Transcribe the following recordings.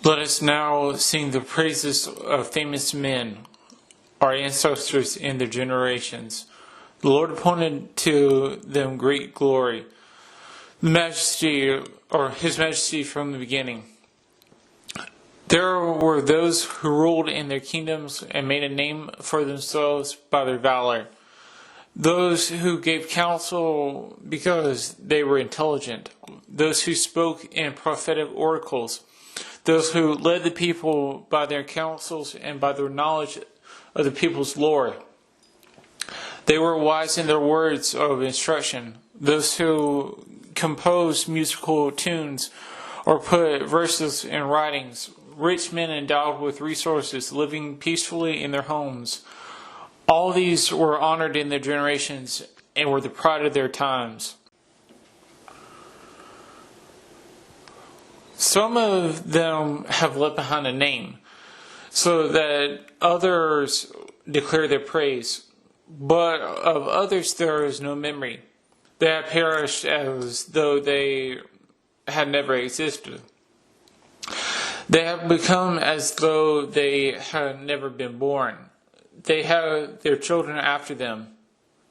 Let us now sing the praises of famous men, our ancestors in their generations. The Lord appointed to them great glory, the majesty, or His majesty from the beginning. There were those who ruled in their kingdoms and made a name for themselves by their valor. Those who gave counsel because they were intelligent. Those who spoke in prophetic oracles. Those who led the people by their counsels and by their knowledge of the people's lore. They were wise in their words of instruction. Those who composed musical tunes or put verses in writings. Rich men endowed with resources, living peacefully in their homes. All these were honored in their generations and were the pride of their times. Some of them have left behind a name, so that others declare their praise. But of others there is no memory. They have perished as though they had never existed. They have become as though they had never been born. They have their children after them.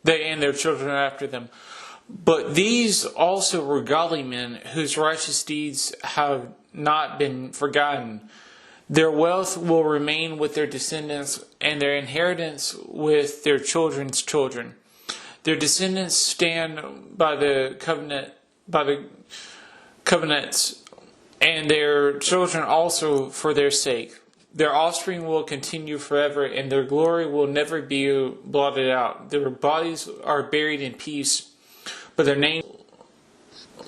They and their children after them. But these also were godly men whose righteous deeds have not been forgotten. Their wealth will remain with their descendants, and their inheritance with their children's children. Their descendants stand by the covenants, and their children also for their sake. Their offspring will continue forever, and their glory will never be blotted out. Their bodies are buried in peace, but their names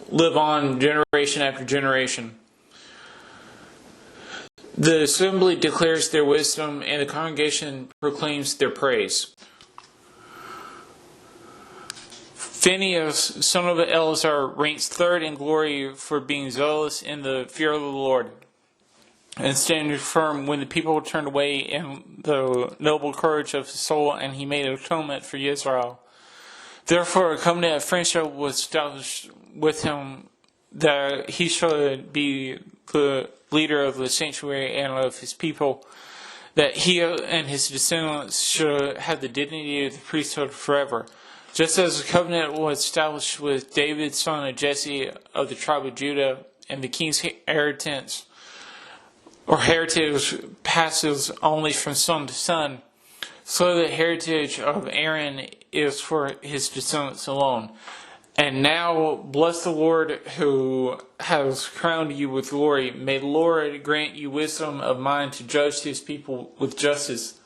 live on generation after generation. The assembly declares their wisdom, and the congregation proclaims their praise. Phinehas, son of Eleazar, ranks third in glory for being zealous in the fear of the Lord, and standing firm when the people turned away in the noble courage of his soul, and he made atonement for Israel. Therefore a covenant of friendship was established with him, that he should be the leader of the sanctuary and of his people, that he and his descendants should have the dignity of the priesthood forever. Just as the covenant was established with David, son of Jesse of the tribe of Judah, and the king's inheritance or heritage passes only from son to son, so the heritage of Aaron is for his descendants alone. And now bless the Lord who has crowned you with glory. May the Lord grant you wisdom of mind to judge his people with justice,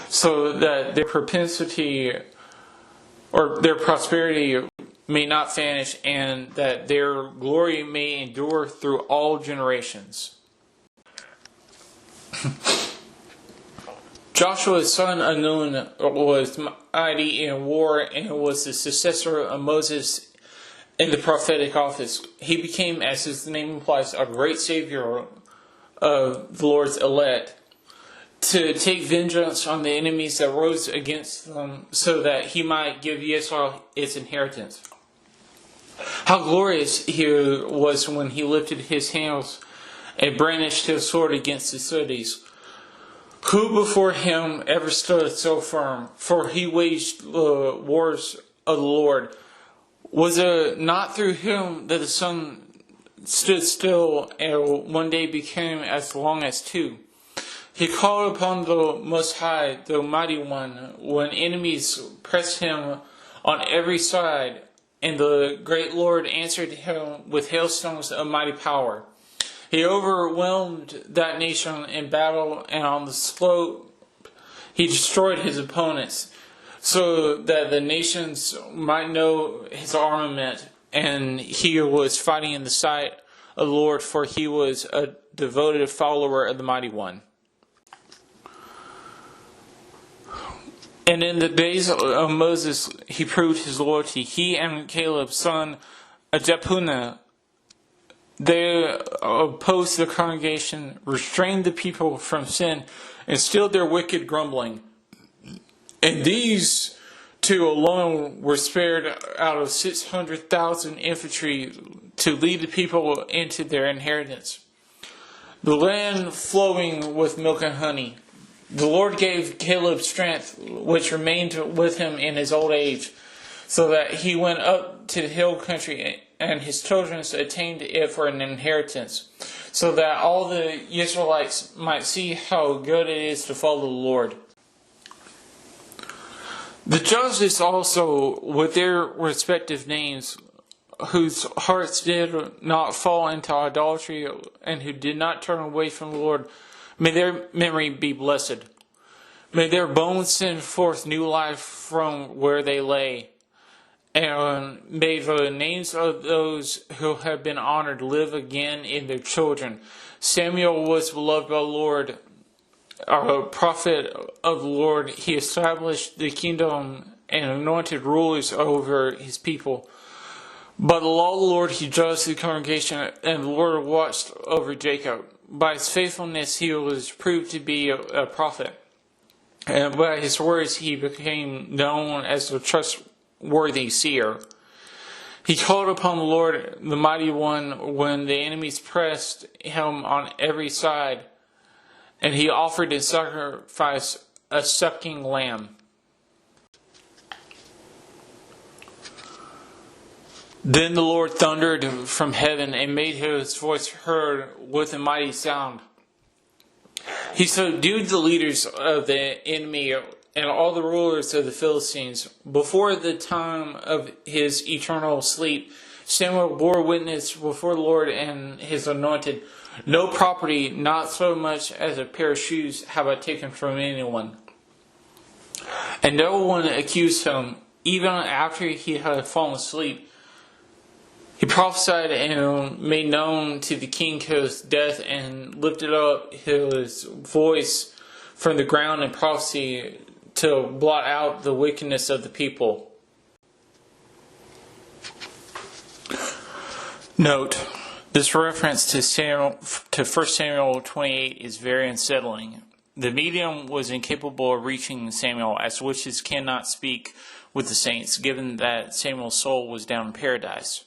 so that their propensity or their prosperity may not vanish, and that their glory may endure through all generations. Joshua, son of Nun, was mighty in war and was the successor of Moses in the prophetic office. He became, as his name implies, a great savior of the Lord's elect, to take vengeance on the enemies that rose against them, so that he might give Israel its inheritance. How glorious he was when he lifted his hands and brandished his sword against the cities. Who before him ever stood so firm? For he waged the wars of the Lord. Was it not through him that the sun stood still and one day became as long as two? He called upon the Most High, the Mighty One, when enemies pressed him on every side, and the great Lord answered him with hailstones of mighty power. He overwhelmed that nation in battle, and on the slope he destroyed his opponents, so that the nations might know his armament, and he was fighting in the sight of the Lord, for he was a devoted follower of the Mighty One. And in the days of Moses he proved his loyalty. He and Caleb, son of Jephunneh, they opposed the congregation, restrained the people from sin, and stilled their wicked grumbling. And these two alone were spared out of 600,000 infantry to lead the people into their inheritance. the land flowing with milk and honey. The Lord gave Caleb strength, which remained with him in his old age, so that he went up to the hill country, and his children attained it for an inheritance, so that all the Israelites might see how good it is to follow the Lord. The judges also, with their respective names, whose hearts did not fall into idolatry and who did not turn away from the Lord, may their memory be blessed. May their bones send forth new life from where they lay. And may the names of those who have been honored live again in their children. Samuel was beloved by the Lord, a prophet of the Lord. He established the kingdom and anointed rulers over his people. By the law of the Lord he judged the congregation, and the Lord watched over Jacob. By his faithfulness he was proved to be a prophet, and by his words he became known as a trustworthy seer. He called upon the Lord, the mighty one, when the enemies pressed him on every side, and he offered in sacrifice a sucking lamb. Then the Lord thundered from heaven and made his voice heard with a mighty sound. He subdued the leaders of the enemy and all the rulers of the Philistines. Before the time of his eternal sleep, Samuel bore witness before the Lord and his anointed. No property, not so much as a pair of shoes, have I taken from anyone. And no one accused him, even after he had fallen asleep. He prophesied and made known to the king his death, and lifted up his voice from the ground in prophecy to blot out the wickedness of the people. Note, this reference to 1 Samuel 28 is very unsettling. The medium was incapable of reaching Samuel, as witches cannot speak with the saints, given that Samuel's soul was down in paradise.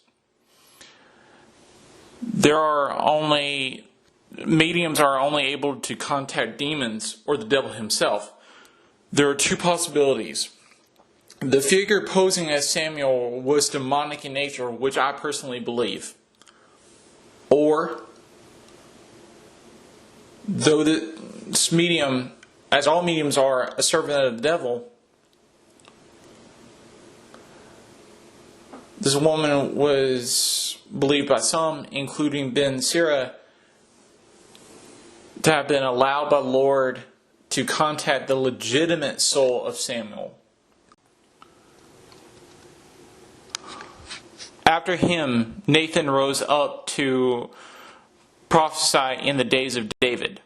Mediums are only able to contact demons or the devil himself. There are two possibilities. The figure posing as Samuel was demonic in nature, which I personally believe. Or, though this medium, as all mediums are, a servant of the devil, this woman was believed by some, including Ben Sirah, to have been allowed by the Lord to contact the legitimate soul of Samuel. After him, Nathan rose up to prophesy in the days of David.